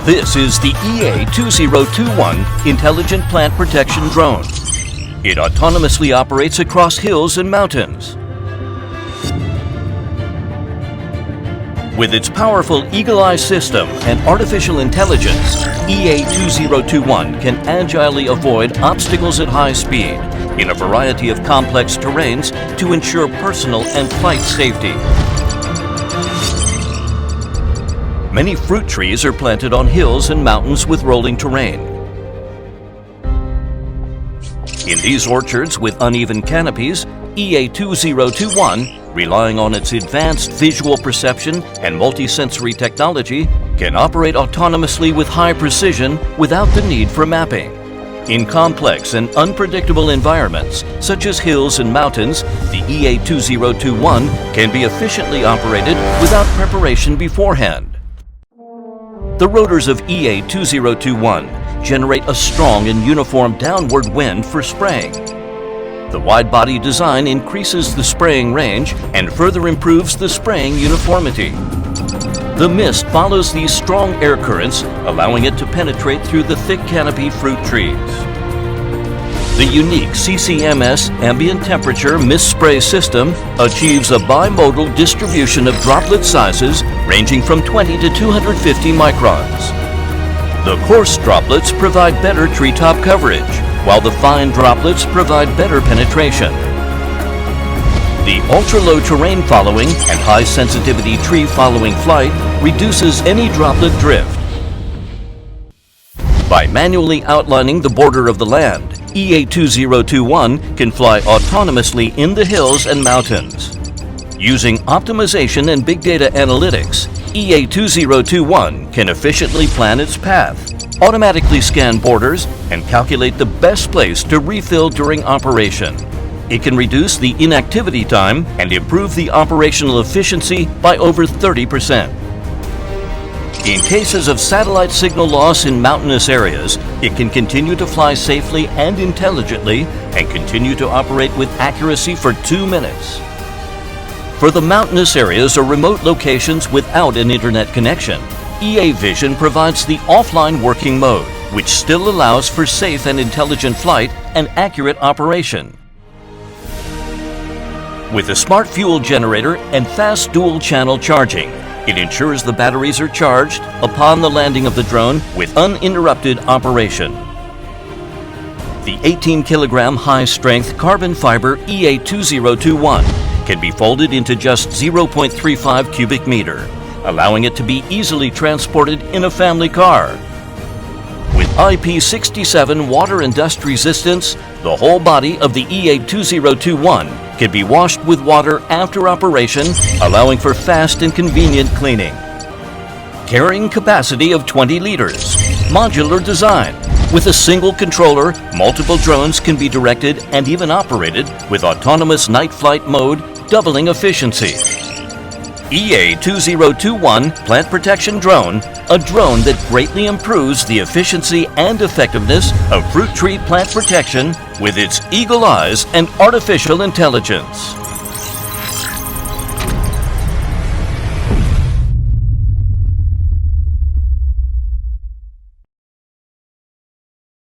This is the EA-2021 Intelligent Plant Protection Drone. It autonomously operates across hills and mountains. With its powerful eagle eye system and artificial intelligence, EA-2021 can agilely avoid obstacles at high speed in a variety of complex terrains to ensure personal and flight safety. Many fruit trees are planted on hills and mountains with rolling terrain. In these orchards with uneven canopies, EA-2021, relying on its advanced visual perception and multisensory technology, can operate autonomously with high precision without the need for mapping. In complex and unpredictable environments, such as hills and mountains, the EA-2021 can be efficiently operated without preparation beforehand. The rotors of EA-2021 generate a strong and uniform downward wind for spraying. The wide-body design increases the spraying range and further improves the spraying uniformity. The mist follows these strong air currents, allowing it to penetrate through the thick canopy fruit trees. The unique CCMS ambient temperature mist spray system achieves a bimodal distribution of droplet sizes ranging from 20 to 250 microns. The coarse droplets provide better treetop coverage, while the fine droplets provide better penetration. The ultra-low terrain following and high-sensitivity tree following flight reduces any droplet drift. By manually outlining the border of the land, EA-2021 can fly autonomously in the hills and mountains. Using optimization and big data analytics, EA-2021 can efficiently plan its path, automatically scan borders, and calculate the best place to refill during operation. It can reduce the inactivity time and improve the operational efficiency by over 30%. In cases of satellite signal loss in mountainous areas, it can continue to fly safely and intelligently and continue to operate with accuracy for 2 minutes. For the mountainous areas or remote locations without an internet connection, EA Vision provides the offline working mode, which still allows for safe and intelligent flight and accurate operation. With a smart fuel generator and fast dual-channel charging, it ensures the batteries are charged upon the landing of the drone with uninterrupted operation. The 18-kilogram high-strength carbon fiber EA-2021 can be folded into just 0.35 cubic meter, allowing it to be easily transported in a family car. With IP67 water and dust resistance, the whole body of the EA-2021 can be washed with water after operation, allowing for fast and convenient cleaning. Carrying capacity of 20 liters. Modular design. With a single controller, multiple drones can be directed and even operated with autonomous night flight mode, doubling efficiency. EA-2021 Plant Protection Drone, a drone that greatly improves the efficiency and effectiveness of fruit tree plant protection with its eagle eyes and artificial intelligence.